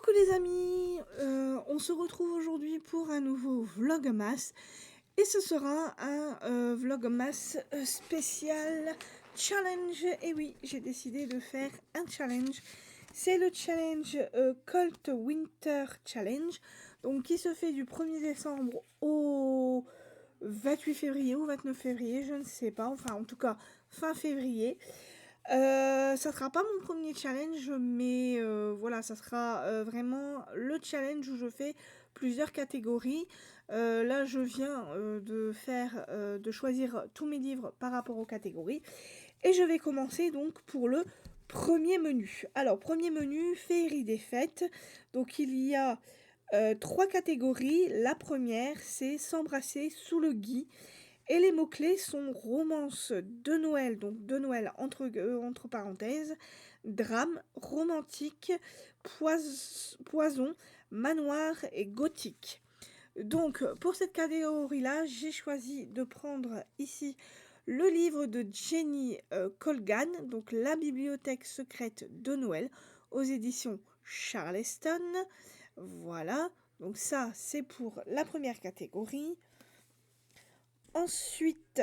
Coucou les amis, on se retrouve aujourd'hui pour un nouveau Vlogmas et ce sera un Vlogmas spécial challenge. Et oui, j'ai décidé de faire un challenge. C'est le challenge Cold Winter Challenge, donc qui se fait du 1er décembre au 28 février ou 29 février, je ne sais pas, enfin en tout cas fin février. Ça sera pas mon premier challenge, mais voilà, ça sera vraiment le challenge où je fais plusieurs catégories. Là, je viens de choisir tous mes livres par rapport aux catégories. Et je vais commencer donc pour le premier menu. Alors, premier menu, féerie des fêtes. Donc, il y a 3 catégories. La première, c'est s'embrasser sous le gui. Et les mots-clés sont romance de Noël, donc de Noël entre parenthèses, drame, romantique, poison, manoir et gothique. Donc pour cette catégorie-là, j'ai choisi de prendre ici le livre de Jenny Colgan, donc La bibliothèque secrète de Noël, aux éditions Charleston. Voilà, donc ça c'est pour la première catégorie. Ensuite,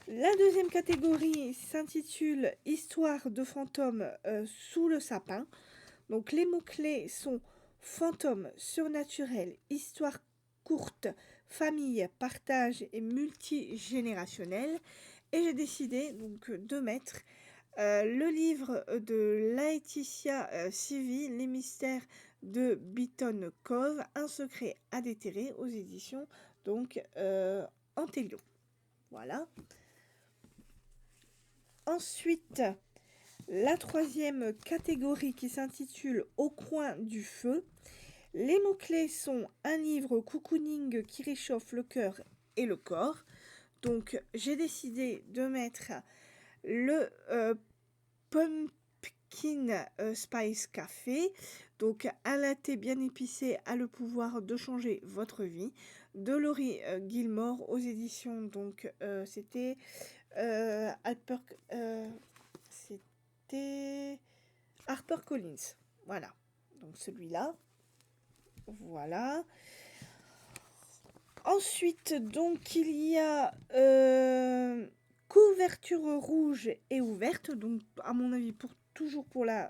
la deuxième catégorie s'intitule Histoire de fantômes sous le sapin. Donc les mots-clés sont fantômes, surnaturel, histoire courte, famille, partage et multigénérationnel. Et j'ai décidé donc de mettre le livre de Laetitia Civi, Les mystères de Beaton Cove, Un secret à déterrer, aux éditions donc Antélio. Voilà. Ensuite, la troisième catégorie qui s'intitule Au coin du feu. Les mots-clés sont un livre cocooning qui réchauffe le cœur et le corps. Donc, j'ai décidé de mettre le Pumpkin Spice Café. Donc, un latte bien épicé a le pouvoir de changer votre vie. De Laurie Gilmore aux éditions, donc c'était HarperCollins. Voilà. Donc celui-là. Voilà. Ensuite, donc, il y a couverture rouge et ouverte. Donc, à mon avis, toujours pour la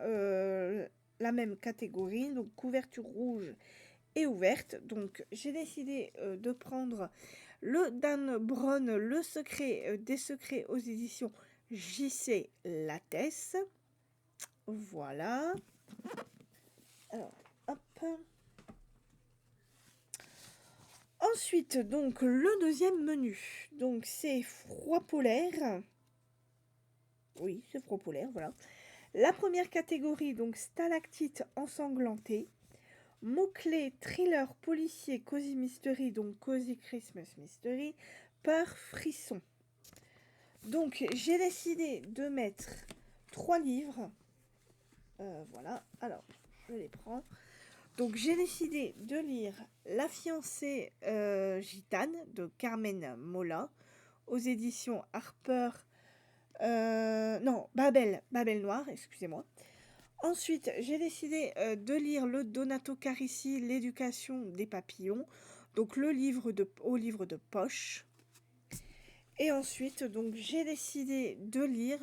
même catégorie. Donc, couverture rouge et ouverte. Donc, j'ai décidé de prendre le Dan Brown, Le secret des secrets, aux éditions JC Lattès. Voilà. Alors, hop. Ensuite, donc, le deuxième menu. Donc, c'est froid polaire. Oui, c'est froid polaire, voilà. La première catégorie, donc, stalactite ensanglantée. Mots-clés, thriller, policier, cozy mystery, donc cozy Christmas mystery, peur, frisson. Donc, j'ai décidé de mettre 3 livres. Voilà, alors, je les prends. Donc, j'ai décidé de lire La fiancée gitane de Carmen Mola aux éditions Harper. Non, Babel Noir, excusez-moi. Ensuite, j'ai décidé de lire le Donato Carissi, L'éducation des papillons, donc au livre de poche. Et ensuite, donc, j'ai décidé de lire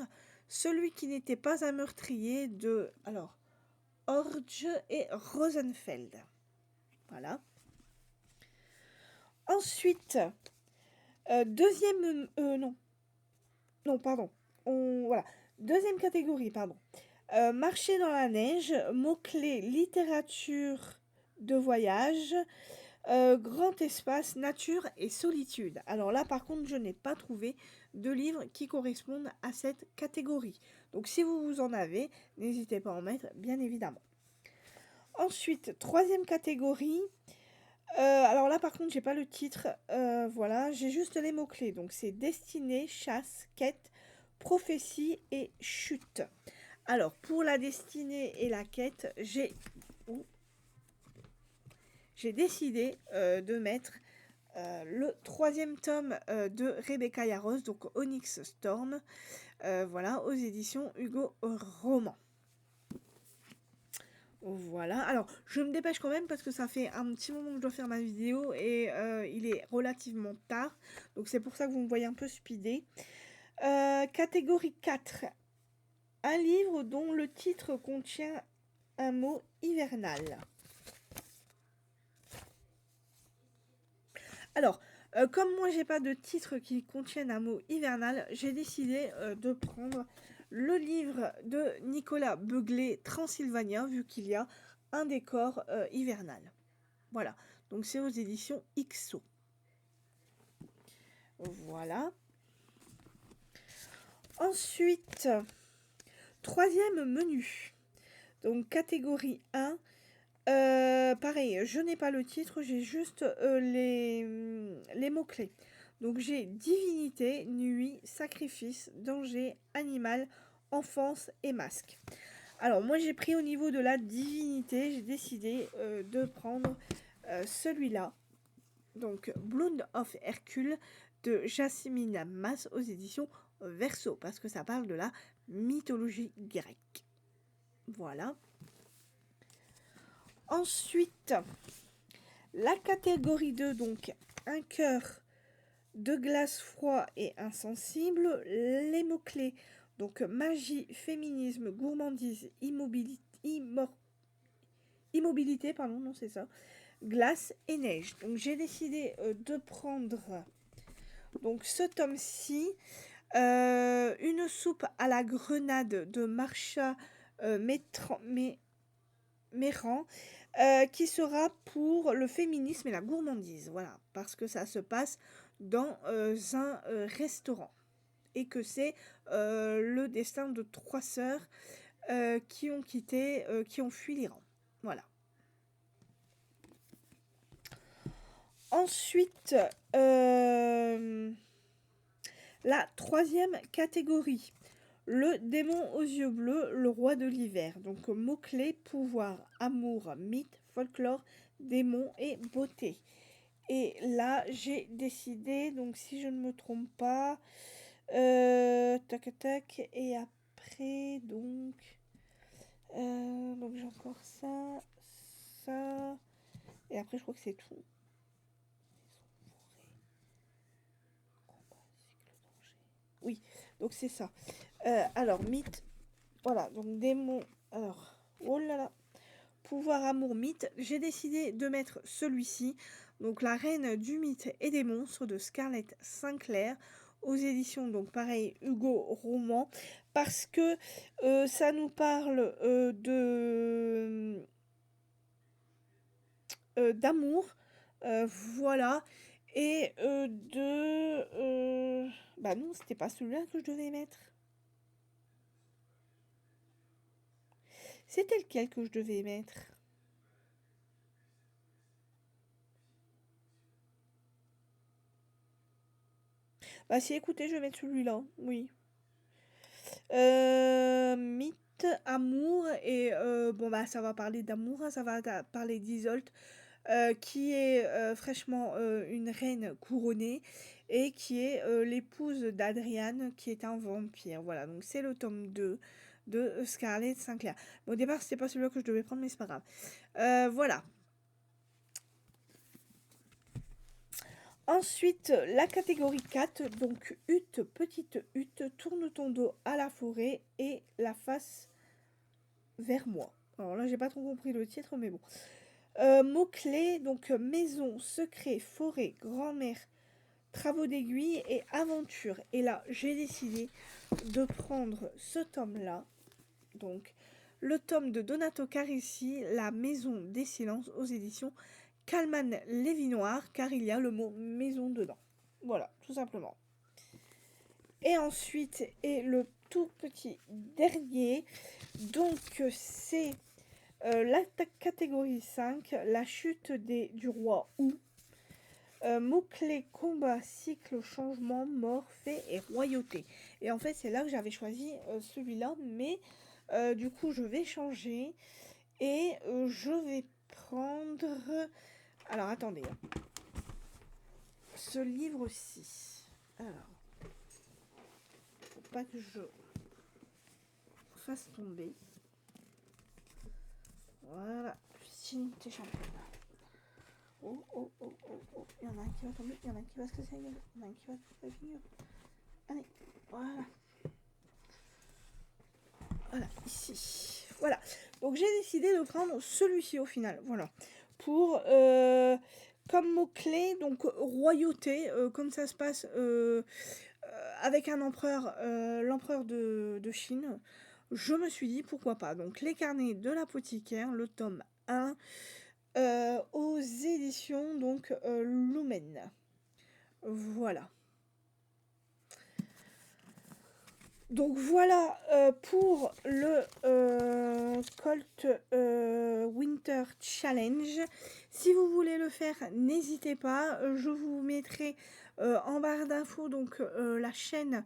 Celui qui n'était pas un meurtrier de Orge et Rosenfeld. Voilà. Ensuite, deuxième catégorie, pardon. Marcher dans la neige, mots-clés, littérature de voyage, grand espace, nature et solitude. Alors là, par contre, je n'ai pas trouvé de livres qui correspondent à cette catégorie. Donc, si vous en avez, n'hésitez pas à en mettre, bien évidemment. Ensuite, troisième catégorie. Alors là, par contre, j'ai pas le titre. Voilà, j'ai juste les mots-clés. Donc, c'est destinée, chasse, quête, prophétie et chute. Alors, pour la destinée et la quête, j'ai décidé de mettre le 3e tome de Rebecca Yarros, donc Onyx Storm, voilà, aux éditions Hugo Roman. Voilà, alors je me dépêche quand même parce que ça fait un petit moment que je dois faire ma vidéo et il est relativement tard. Donc c'est pour ça que vous me voyez un peu speedé. Catégorie 4. Un livre dont le titre contient un mot hivernal. Alors, comme moi j'ai pas de titre qui contienne un mot hivernal, j'ai décidé de prendre le livre de Nicolas Beuglet, Transylvania, vu qu'il y a un décor hivernal. Voilà, donc c'est aux éditions XO. Voilà. Ensuite, troisième menu. Donc catégorie 1. Pareil, je n'ai pas le titre, j'ai juste les mots-clés. Donc j'ai divinité, nuit, sacrifice, danger, animal, enfance et masque. Alors moi j'ai pris au niveau de la divinité, j'ai décidé de prendre celui-là. Donc Blood of Hercule de Jasmine Mas aux éditions Verso, parce que ça parle de la mythologie grecque. Voilà. Ensuite, la catégorie 2, donc un cœur de glace froid et insensible, les mots-clés, donc magie, féminisme, gourmandise, immobilité, pardon, non c'est ça, glace et neige. Donc j'ai décidé de prendre donc ce tome-ci, une soupe à la grenade de Marcha Méran, qui sera pour le féminisme et la gourmandise. Voilà, parce que ça se passe dans un restaurant et que c'est le destin de 3 sœurs qui ont fui l'Iran. Voilà. Ensuite, la troisième catégorie. Le démon aux yeux bleus, le roi de l'hiver. Donc mots-clés, pouvoir, amour, mythe, folklore, démon et beauté. Et là, j'ai décidé, donc si je ne me trompe pas, tac tac, et après, donc j'ai encore ça, ça, et après je crois que c'est tout. Oui, donc c'est ça. Alors, mythe, voilà, donc démon, alors, oh là là, pouvoir, amour, mythe, j'ai décidé de mettre celui-ci, donc La Reine du mythe et des monstres de Scarlett Sinclair, aux éditions, donc pareil, Hugo Roman, parce que ça nous parle d'amour, voilà, et bah non, c'était pas celui-là que je devais mettre. C'était lequel que je devais mettre? Bah si, écoutez, je vais mettre celui-là, oui. Mythe, amour, et bon bah ça va parler d'amour, hein, ça va parler d'Isolde, qui est fraîchement une reine couronnée et qui est l'épouse d'Adrian, qui est un vampire. Voilà, donc c'est le tome 2 de Scarlett Sinclair. Bon, au départ, c'était pas celui-là que je devais prendre, mais c'est pas grave. Voilà. Ensuite, la catégorie 4, donc hutte, petite hutte, tourne ton dos à la forêt et la face vers moi. Alors là, j'ai pas trop compris le titre, mais bon. Mots-clés, donc maison, secret, forêt, grand-mère, travaux d'aiguille et aventure. Et là, j'ai décidé de prendre ce tome-là. Donc, le tome de Donato Carissi, La maison des silences, aux éditions Calman Lévy-Noir, car il y a le mot maison dedans. Voilà, tout simplement. Et ensuite, et le tout petit dernier, donc c'est la catégorie 5, la chute du roi Ou. Mots-clés, combat, cycle, changement, mort, fait et royauté. Et en fait, c'est là que j'avais choisi celui-là, mais du coup, je vais changer et je vais prendre... Alors, attendez. Ce livre-ci. Alors, faut pas que je fasse tomber. Chine, t'es championne. Oh, oh, oh, oh, oh. Il y en a un qui va tomber, il y en a un qui va se casser la gueule, il y en a un qui va se casser la figure. Allez, voilà. Voilà, ici. Voilà. Donc j'ai décidé de prendre celui-ci au final. Voilà. Pour, comme mot-clé, donc royauté, comme ça se passe avec un empereur, l'empereur de Chine. Je me suis dit pourquoi pas. Donc les carnets de l'apothicaire, le tome 1, aux éditions donc Lumen. Voilà. Donc voilà pour le Colt Winter Challenge. Si vous voulez le faire, n'hésitez pas. Je vous mettrai en barre d'infos donc la chaîne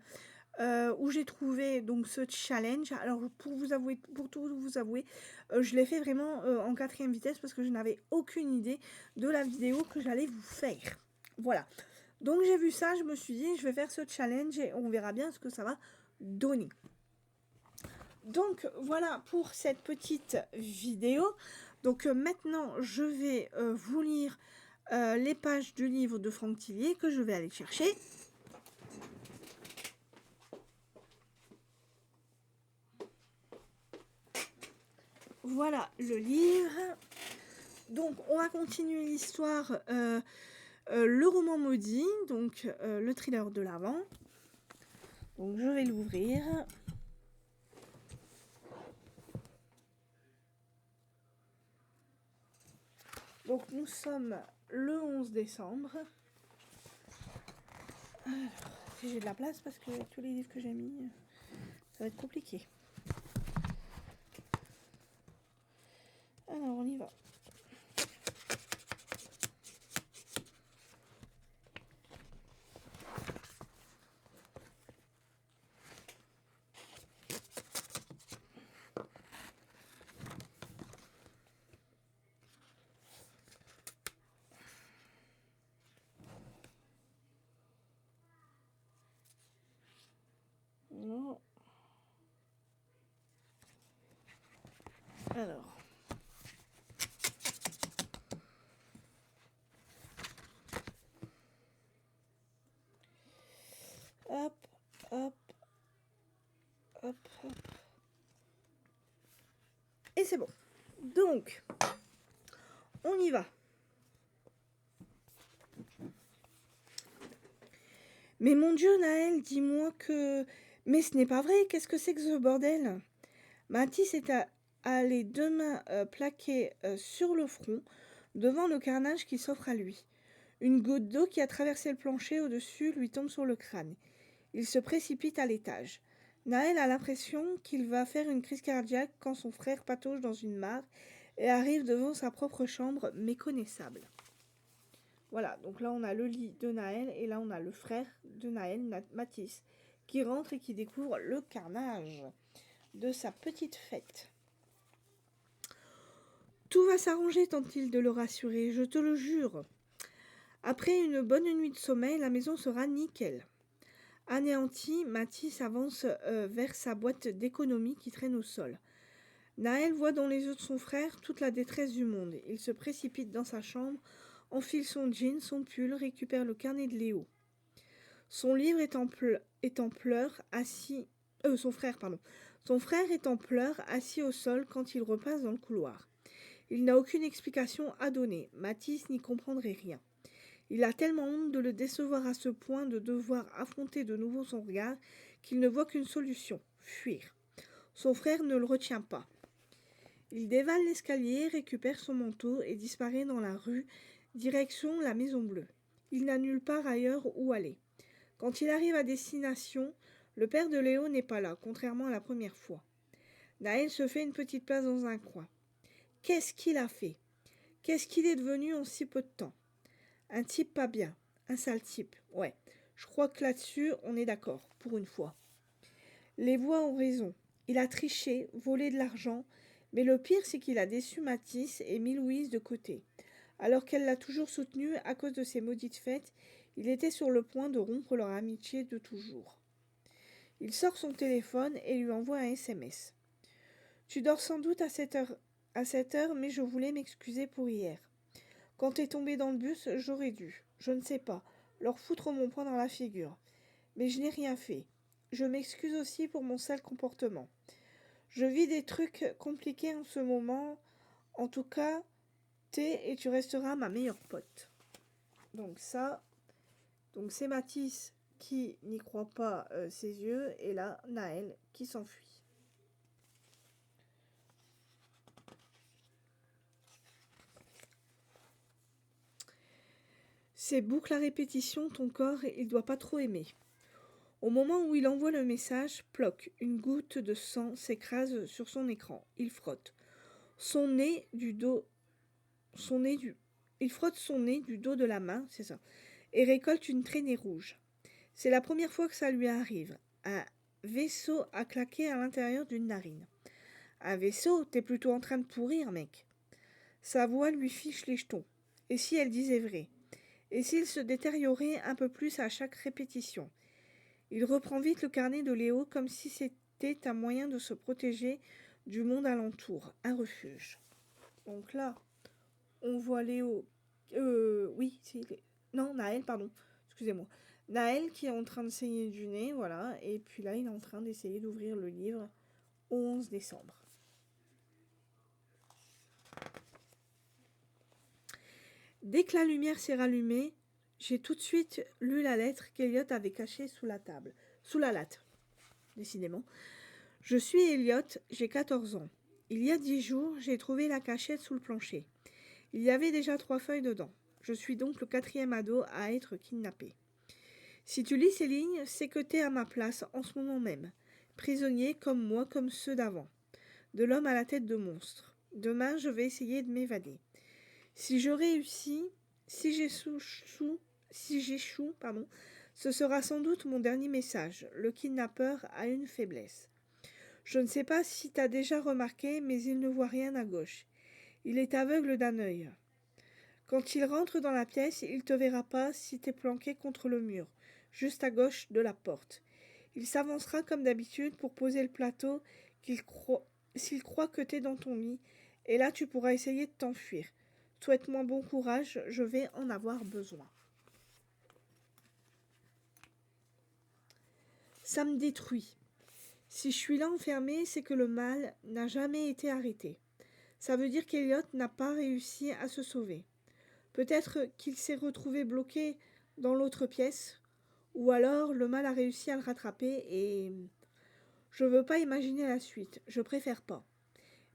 où j'ai trouvé donc ce challenge. Alors pour tout vous avouer, je l'ai fait vraiment en 4e vitesse parce que je n'avais aucune idée de la vidéo que j'allais vous faire. Voilà. Donc j'ai vu ça, je me suis dit je vais faire ce challenge et on verra bien ce que ça va donner. Donc voilà pour cette petite vidéo. Donc maintenant je vais vous lire les pages du livre de Franck Tillier que je vais aller chercher. Voilà le livre. Donc on va continuer l'histoire, le roman maudit, donc le thriller de l'Avent. Donc je vais l'ouvrir. Donc nous sommes le 11 décembre. Alors, si j'ai de la place parce que tous les livres que j'ai mis, ça va être compliqué. Alors on y va. Non. Alors. Hop, hop, hop, hop. Et c'est bon. Donc, on y va. Mais mon Dieu, Naël, dis-moi que... Mais ce n'est pas vrai, qu'est-ce que c'est que ce bordel? Mathis est allé deux mains plaquées sur le front, devant le carnage qui s'offre à lui. Une goutte d'eau qui a traversé le plancher au-dessus lui tombe sur le crâne. Il se précipite à l'étage. Naël a l'impression qu'il va faire une crise cardiaque quand son frère patauge dans une mare et arrive devant sa propre chambre méconnaissable. Voilà, donc là on a le lit de Naël et là on a le frère de Naël, Mathis, qui rentre et qui découvre le carnage de sa petite fête. Tout va s'arranger, tente-t-il de le rassurer, je te le jure. Après une bonne nuit de sommeil, la maison sera nickel. Anéanti, Mathis avance vers sa boîte d'économie qui traîne au sol. Naël voit dans les yeux de son frère toute la détresse du monde. Il se précipite dans sa chambre, enfile son jean, son pull, récupère le carnet de Léo. Son livre est en pleurs, assis... son frère est en pleurs, assis au sol quand il repasse dans le couloir. Il n'a aucune explication à donner. Mathis n'y comprendrait rien. Il a tellement honte de le décevoir à ce point de devoir affronter de nouveau son regard qu'il ne voit qu'une solution, fuir. Son frère ne le retient pas. Il dévale l'escalier, récupère son manteau et disparaît dans la rue, direction la Maison Bleue. Il n'a nulle part ailleurs où aller. Quand il arrive à destination, le père de Léo n'est pas là, contrairement à la première fois. Naël se fait une petite place dans un coin. Qu'est-ce qu'il a fait? Qu'est-ce qu'il est devenu en si peu de temps? Un type pas bien, un sale type, ouais. Je crois que là-dessus, on est d'accord, pour une fois. Les voix ont raison. Il a triché, volé de l'argent, mais le pire, c'est qu'il a déçu Mathis et mis Louise de côté. Alors qu'elle l'a toujours soutenu à cause de ses maudites fêtes, il était sur le point de rompre leur amitié de toujours. Il sort son téléphone et lui envoie un SMS. « Tu dors sans doute à cette à cette heure, mais je voulais m'excuser pour hier. Quand t'es tombé dans le bus, j'aurais dû, je ne sais pas, leur foutre mon poing dans la figure. Mais je n'ai rien fait. Je m'excuse aussi pour mon sale comportement. Je vis des trucs compliqués en ce moment. En tout cas, t'es et tu resteras ma meilleure pote. Donc ça, donc c'est Mathis qui n'y croit pas ses yeux, et là, Naël qui s'enfuit. C'est boucle à répétition, ton corps, il doit pas trop aimer. Au moment où il envoie le message, ploc, une goutte de sang s'écrase sur son écran. Il frotte. Son nez du dos... Il frotte son nez du dos de la main, c'est ça, et récolte une traînée rouge. C'est la première fois que ça lui arrive. Un vaisseau a claqué à l'intérieur d'une narine. Un vaisseau, t'es plutôt en train de pourrir, mec. Sa voix lui fiche les jetons. Et si elle disait vrai? Et s'il se détériorait un peu plus à chaque répétition? Il reprend vite le carnet de Léo comme si c'était un moyen de se protéger du monde alentour, un refuge. Donc là, on voit Léo... Non, Naël, pardon. Excusez-moi. Naël qui est en train de saigner du nez, voilà. Et puis là, il est en train d'essayer d'ouvrir le livre au 11 décembre. Dès que la lumière s'est rallumée, j'ai tout de suite lu la lettre qu'Eliott avait cachée sous la table. Sous la latte, décidément. Je suis Eliott, j'ai 14 ans. Il y a 10 jours, j'ai trouvé la cachette sous le plancher. Il y avait déjà 3 feuilles dedans. Je suis donc le 4e ado à être kidnappé. Si tu lis ces lignes, c'est que t'es à ma place en ce moment même. Prisonnier comme moi, comme ceux d'avant. De l'homme à la tête de monstre. Demain, je vais essayer de m'évader. Si je réussis, si j'échoue, ce sera sans doute mon dernier message. Le kidnappeur a une faiblesse. Je ne sais pas si t'as déjà remarqué, mais il ne voit rien à gauche. Il est aveugle d'un œil. Quand il rentre dans la pièce, il te verra pas si t'es planqué contre le mur, juste à gauche de la porte. Il s'avancera comme d'habitude pour poser le plateau s'il croit que t'es dans ton lit, et là tu pourras essayer de t'enfuir. Souhaite-moi bon courage, je vais en avoir besoin. Ça me détruit. Si je suis là enfermée, c'est que le mal n'a jamais été arrêté. Ça veut dire qu'Eliott n'a pas réussi à se sauver. Peut-être qu'il s'est retrouvé bloqué dans l'autre pièce, ou alors le mal a réussi à le rattraper et... Je veux pas imaginer la suite, je préfère pas.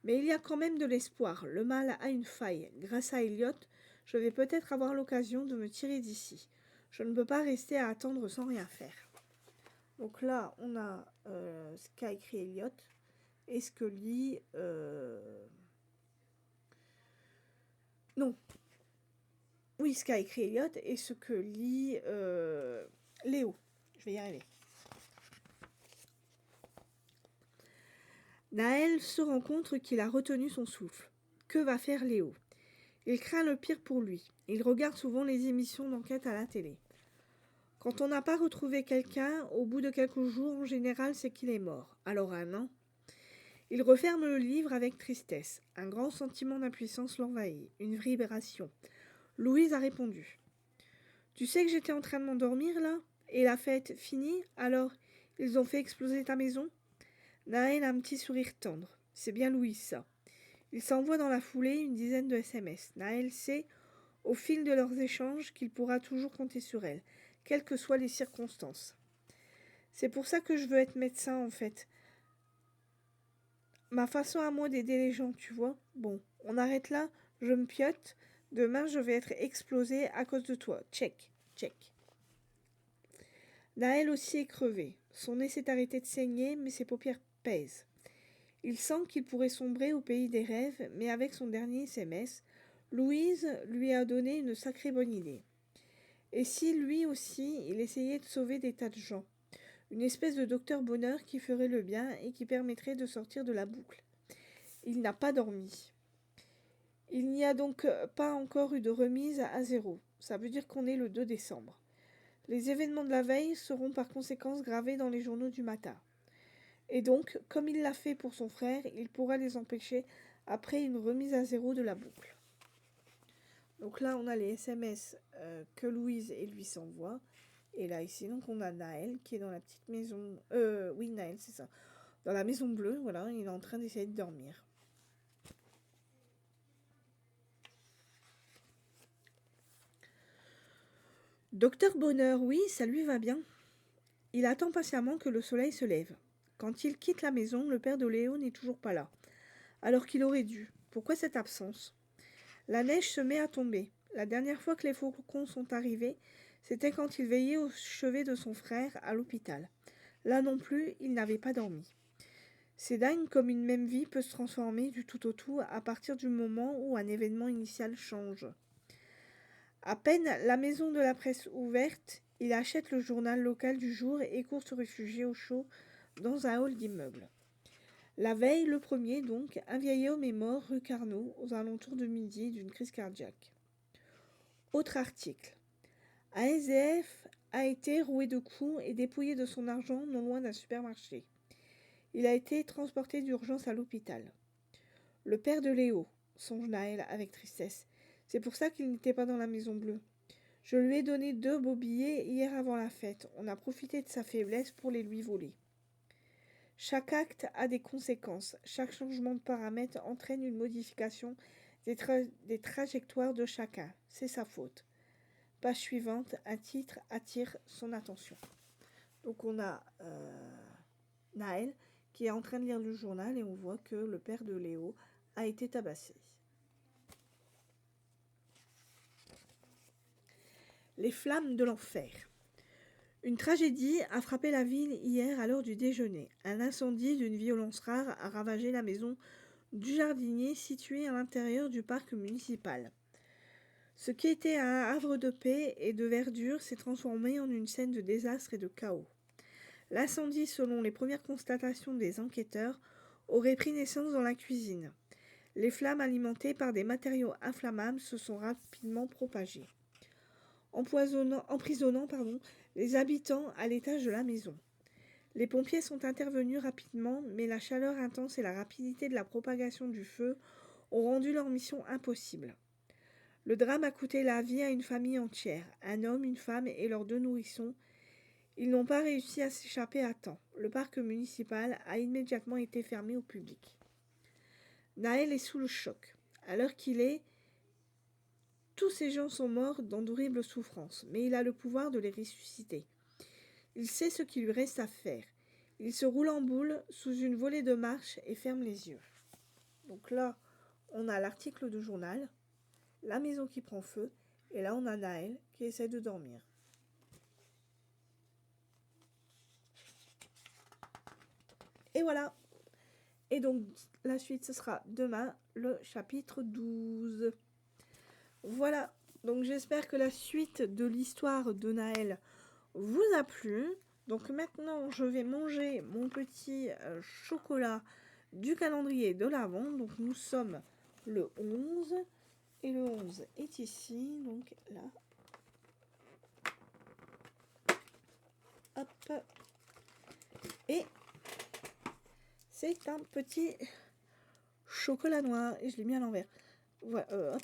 Mais il y a quand même de l'espoir, le mal a une faille. Grâce à Eliott, je vais peut-être avoir l'occasion de me tirer d'ici. Je ne peux pas rester à attendre sans rien faire. Donc là, on a ce qu'a écrit Eliott et ce que lit... Non. Oui, ce qu'a écrit Eliott et ce que lit Léo. Je vais y arriver. Naël se rend compte qu'il a retenu son souffle. Que va faire Léo? Il craint le pire pour lui. Il regarde souvent les émissions d'enquête à la télé. Quand on n'a pas retrouvé quelqu'un, au bout de quelques jours, en général, c'est qu'il est mort. Alors un an. Il referme le livre avec tristesse. Un grand sentiment d'impuissance l'envahit. Une vibration. Louise a répondu. Tu sais que j'étais en train de m'endormir là? Et la fête finie? Alors, ils ont fait exploser ta maison? Naël a un petit sourire tendre. C'est bien Louise, ça. Il s'envoie dans la foulée une dizaine de SMS. Naël sait, au fil de leurs échanges, qu'il pourra toujours compter sur elle, quelles que soient les circonstances. C'est pour ça que je veux être médecin, en fait. Ma façon à moi d'aider les gens, tu vois. Bon, on arrête là, je me piote. Demain, je vais être explosée à cause de toi. Check, check. Naël aussi est crevé. Son nez s'est arrêté de saigner, mais ses paupières pèsent. Il sent qu'il pourrait sombrer au pays des rêves, mais avec son dernier SMS, Louise lui a donné une sacrée bonne idée. Et si lui aussi, il essayait de sauver des tas de gens? Une espèce de docteur bonheur qui ferait le bien et qui permettrait de sortir de la boucle. Il n'a pas dormi. Il n'y a donc pas encore eu de remise à zéro. Ça veut dire qu'on est le 2 décembre. Les événements de la veille seront par conséquent gravés dans les journaux du matin. Et donc, comme il l'a fait pour son frère, il pourra les empêcher après une remise à zéro de la boucle. Donc là, on a les SMS que Louise et lui s'envoient. Et là, ici, donc on a Naël qui est dans la petite maison... oui, Naël, c'est ça. Dans la maison bleue, voilà, il est en train d'essayer de dormir. Docteur Bonheur, oui, ça lui va bien. Il attend patiemment que le soleil se lève. Quand il quitte la maison, le père de Léo n'est toujours pas là. Alors qu'il aurait dû. Pourquoi cette absence? La neige se met à tomber. La dernière fois que les faucons sont arrivés, c'était quand il veillait au chevet de son frère à l'hôpital. Là non plus, il n'avait pas dormi. C'est dingue comme une même vie peut se transformer du tout au tout à partir du moment où un événement initial change. À peine la maison de la presse ouverte, il achète le journal local du jour et court se réfugier au chaud dans un hall d'immeuble. La veille, le premier donc, un vieil homme est mort rue Carnot aux alentours de midi d'une crise cardiaque. Autre article. Un SDF a été roué de coups et dépouillé de son argent non loin d'un supermarché. Il a été transporté d'urgence à l'hôpital. Le père de Léo, songe Naël avec tristesse. C'est pour ça qu'il n'était pas dans la maison bleue. Je lui ai donné 2 beaux billets hier avant la fête. On a profité de sa faiblesse pour les lui voler. Chaque acte a des conséquences. Chaque changement de paramètre entraîne une modification des trajectoires de chacun. C'est sa faute. Page suivante, un titre attire son attention. Donc on a Naël qui est en train de lire le journal et on voit que le père de Léo a été tabassé. Les flammes de l'enfer. Une tragédie a frappé la ville hier à l'heure du déjeuner. Un incendie d'une violence rare a ravagé la maison du jardinier située à l'intérieur du parc municipal. Ce qui était un havre de paix et de verdure s'est transformé en une scène de désastre et de chaos. L'incendie, selon les premières constatations des enquêteurs, aurait pris naissance dans la cuisine. Les flammes alimentées par des matériaux inflammables se sont rapidement propagées, emprisonnant les habitants à l'étage de la maison. Les pompiers sont intervenus rapidement, mais la chaleur intense et la rapidité de la propagation du feu ont rendu leur mission impossible. Le drame a coûté la vie à une famille entière, un homme, une femme et leurs 2 nourrissons. Ils n'ont pas réussi à s'échapper à temps. Le parc municipal a immédiatement été fermé au public. Naël est sous le choc. À l'heure qu'il est, tous ces gens sont morts dans d'horribles souffrances, mais il a le pouvoir de les ressusciter. Il sait ce qu'il lui reste à faire. Il se roule en boule sous une volée de marches et ferme les yeux. Donc là, on a l'article de journal, la maison qui prend feu, et là on a Naël qui essaie de dormir. Et voilà. Et donc, la suite, ce sera demain, le chapitre 12. Voilà. Donc, j'espère que la suite de l'histoire de Naël vous a plu. Donc, maintenant, je vais manger mon petit chocolat du calendrier de l'Avent. Donc, nous sommes le 11. Et le 11 est ici. Donc, là. Hop. Et c'est un petit chocolat noir. Et je l'ai mis à l'envers. Voilà,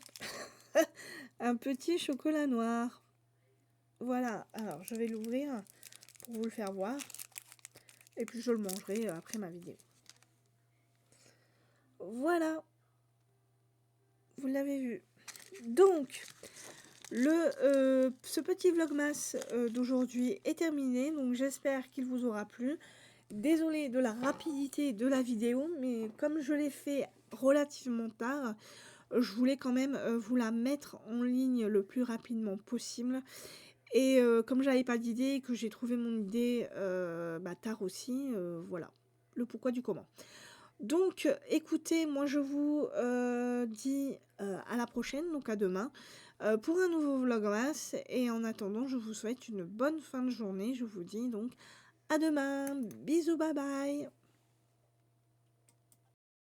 un petit chocolat noir. Voilà. Alors, je vais l'ouvrir pour vous le faire voir. Et puis, je le mangerai après ma vidéo. Voilà. Vous l'avez vu. Donc, ce petit vlogmas d'aujourd'hui est terminé. Donc, j'espère qu'il vous aura plu. Désolée de la rapidité de la vidéo, mais comme je l'ai fait relativement tard, je voulais quand même vous la mettre en ligne le plus rapidement possible. Et comme j'avais pas d'idée et que j'ai trouvé mon idée tard aussi, voilà, le pourquoi du comment. Donc écoutez, moi je vous dis à la prochaine, donc à demain, pour un nouveau vlogmas. Et en attendant, je vous souhaite une bonne fin de journée. Je vous dis donc à demain. Bisous, bye bye.